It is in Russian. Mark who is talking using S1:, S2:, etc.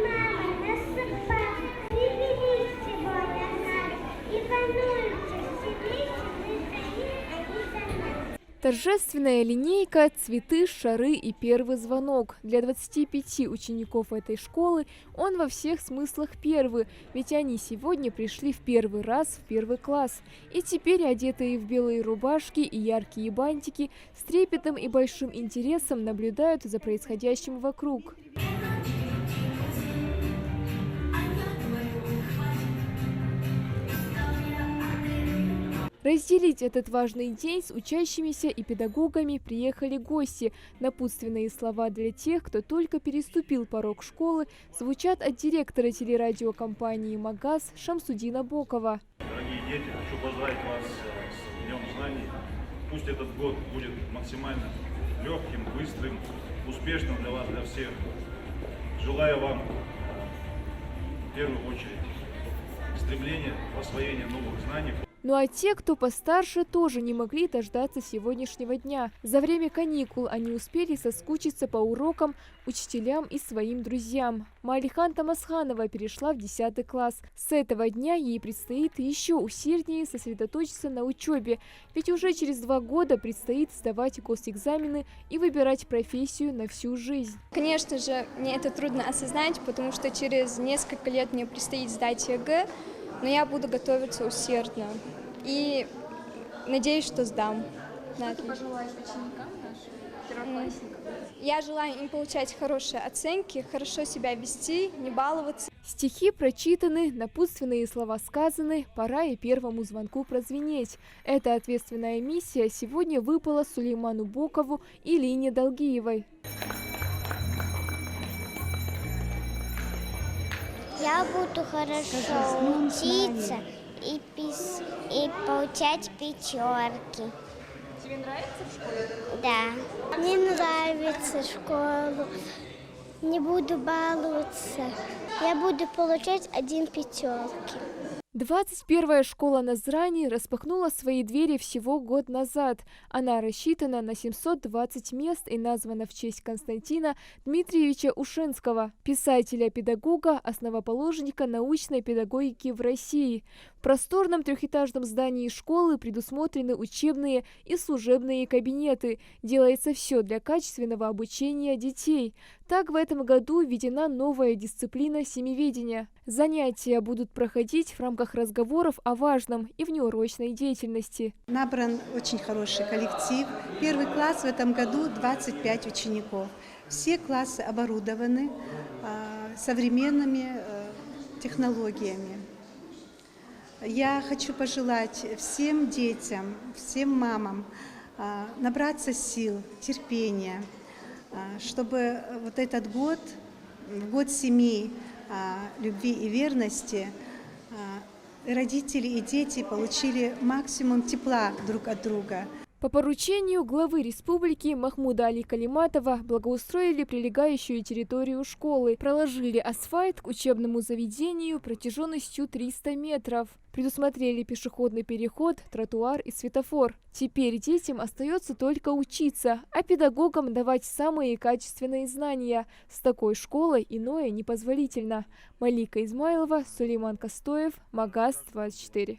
S1: мама, нас папа привели сегодня нас и волнуются все вместе, мы за них, они за нас.
S2: Торжественная линейка, цветы, шары и первый звонок. Для 25 учеников этой школы он во всех смыслах первый, ведь они сегодня пришли в первый раз в первый класс. И теперь, одетые в белые рубашки и яркие бантики, с трепетом и большим интересом наблюдают за происходящим вокруг. Разделить этот важный день с учащимися и педагогами приехали гости. Напутственные слова для тех, кто только переступил порог школы, звучат от директора телерадиокомпании «Магаз» Шамсудина Бокова.
S3: Дорогие дети, хочу поздравить вас с Днем знаний. Пусть этот год будет максимально легким, быстрым, успешным для вас, для всех. Желаю вам в первую очередь стремления к освоению новых знаний.
S2: Ну а те, кто постарше, тоже не могли дождаться сегодняшнего дня. За время каникул они успели соскучиться по урокам, учителям и своим друзьям. Малихан Тамасханова перешла в 10 класс. С этого дня ей предстоит еще усерднее сосредоточиться на учебе, ведь уже через 2 года предстоит сдавать госэкзамены и выбирать профессию на всю жизнь.
S4: Конечно же, мне это трудно осознать, потому что через несколько лет мне предстоит сдать ЕГЭ, но я буду готовиться усердно и надеюсь, что сдам.
S5: Что ты пожелаешь ученикам нашим, первоклассникам?
S4: Я желаю им получать хорошие оценки, хорошо себя вести, не баловаться.
S2: Стихи прочитаны, напутственные слова сказаны, пора и первому звонку прозвенеть. Эта ответственная миссия сегодня выпала Сулейману Бокову и Лине Долгиевой.
S1: Я буду хорошо учиться и получать пятерки.
S5: Тебе нравится в школе?
S1: Да. Мне нравится школу. Не буду баловаться. Я буду получать 1 пятерки.
S2: 21-я школа Назрани распахнула свои двери всего год назад. Она рассчитана на 720 мест и названа в честь Константина Дмитриевича Ушинского, писателя-педагога, основоположника научной педагогики в России. В просторном трехэтажном здании школы предусмотрены учебные и служебные кабинеты. Делается все для качественного обучения детей. Так, в этом году введена новая дисциплина семиведения. Занятия будут проходить в рамках разговоров о важном и внеурочной деятельности.
S6: Набран очень хороший коллектив. Первый класс в этом году 25 учеников. Все классы оборудованы современными технологиями. Я хочу пожелать всем детям, всем мамам набраться сил, терпения, чтобы вот этот год, год семьи, любви и верности, родители и дети получили максимум тепла друг от друга.
S2: По поручению главы республики Махмуда Али Калиматова благоустроили прилегающую территорию школы, проложили асфальт к учебному заведению протяженностью 300 метров. Предусмотрели пешеходный переход, тротуар и светофор. Теперь детям остается только учиться, а педагогам давать самые качественные знания. С такой школой иное непозволительно. Малика Измайлова, Сулейман Костоев, Магаз 24.